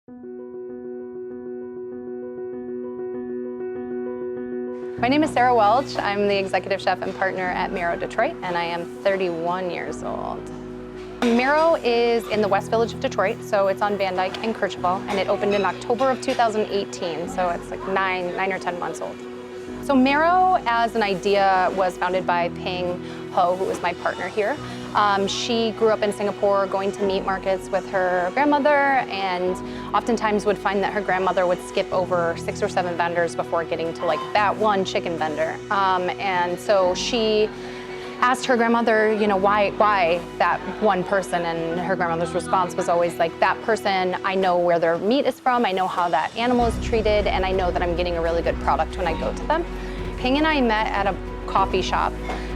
My name is Sarah Welch. I'm the executive chef and partner at Marrow, Detroit, and I am 31 years old. Marrow is in the West Village of Detroit, so it's on Van Dyke and Kercheval, and it opened in October of 2018, so it's like nine or 10 months old. So Marrow, as an idea, was founded by Ping Ho, who was my partner here. She grew up in Singapore going to meat markets with her grandmother, and oftentimes would find that her grandmother would skip over 6 or 7 vendors before getting to like that one chicken vendor. And so she asked her grandmother, you know, why that one person, and her grandmother's response was always like, that person, I know where their meat is from, I know how that animal is treated, and I know that I'm getting a really good product when I go to them. Ping and I met at a coffee shop.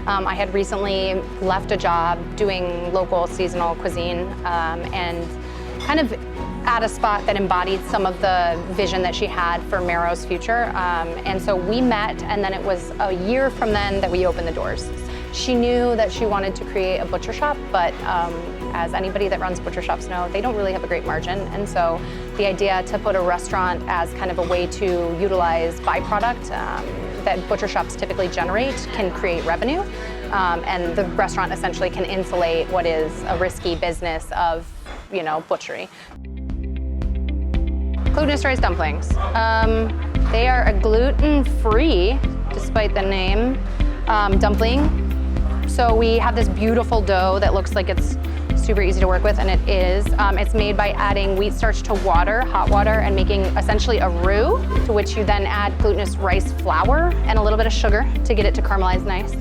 I had recently left a job doing local seasonal cuisine and kind of at a spot that embodied some of the vision that she had for Marrow's future. And so we met, and then it was a year from then that we opened the doors. She knew that she wanted to create a butcher shop, but as anybody that runs butcher shops know, they don't really have a great margin. And so the idea to put a restaurant as kind of a way to utilize byproduct that butcher shops typically generate can create revenue. And the restaurant essentially can insulate what is a risky business of, you know, butchery. Glutinous rice dumplings. They are a gluten-free, despite the name, dumpling. So we have this beautiful dough that looks like it's super easy to work with, and it is. It's made by adding wheat starch to water, hot water, and making essentially a roux, to which you then add glutinous rice flour and a little bit of sugar to get it to caramelize nice.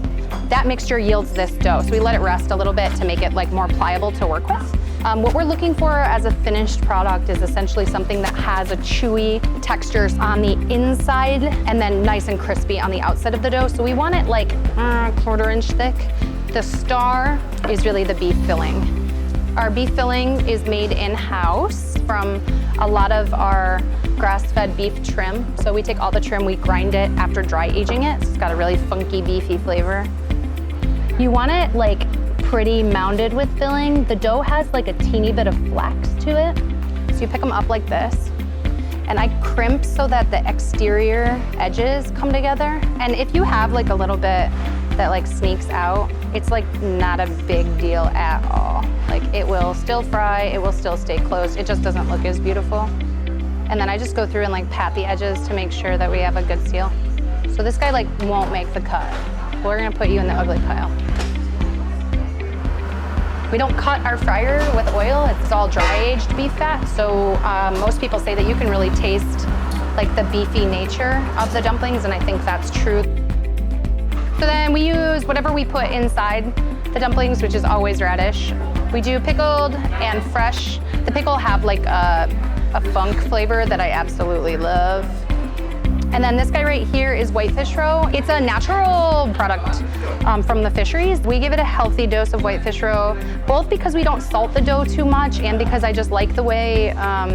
That mixture yields this dough, so we let it rest a little bit to make it like more pliable to work with. What we're looking for as a finished product is essentially something that has a chewy textures on the inside and then nice and crispy on the outside of the dough. So we want it like 1/4 inch thick. The star is really the beef filling. Our beef filling is made in-house from a lot of our grass-fed beef trim. So we take all the trim, we grind it after dry aging it. So it's got a really funky, beefy flavor. You want it like pretty mounded with filling. The dough has like a teeny bit of flex to it. So you pick them up like this. And I crimp so that the exterior edges come together. And if you have like a little bit that like sneaks out, it's like not a big deal at all. Like it will still fry, it will still stay closed. It just doesn't look as beautiful. And then I just go through and like pat the edges to make sure that we have a good seal. So this guy like won't make the cut. We're gonna put you in the ugly pile. We don't cut our fryer with oil, it's all dry-aged beef fat, so most people say that you can really taste like the beefy nature of the dumplings, and I think that's true. So then we use whatever we put inside the dumplings, which is always radish. We do pickled and fresh. The pickle have like a funk flavor that I absolutely love. And then this guy right here is whitefish roe. It's a natural product from the fisheries. We give it a healthy dose of whitefish roe, both because we don't salt the dough too much and because I just like the way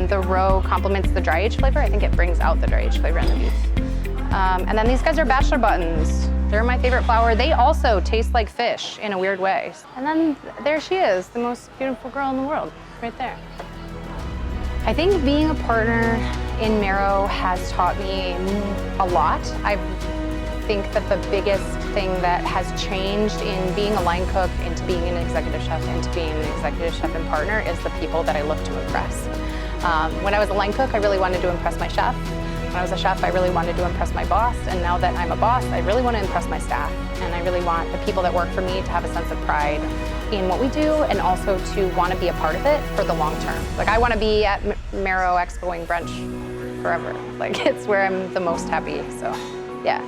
the roe complements the dry aged flavor. I think it brings out the dry aged flavor in the beef. And then these guys are bachelor buttons. They're my favorite flour. They also taste like fish in a weird way. And then there she is, the most beautiful girl in the world, right there. I think being a partner in Marrow has taught me a lot. I think that the biggest thing that has changed in being a line cook into being an executive chef into being an executive chef and partner is the people that I look to impress. When I was a line cook, I really wanted to impress my chef. When I was a chef, I really wanted to impress my boss, and now that I'm a boss, I really want to impress my staff. And I really want the people that work for me to have a sense of pride in what we do and also to want to be a part of it for the long term. Like I want to be at Marrow Expoing brunch forever. Like it's where I'm the most happy, so yeah.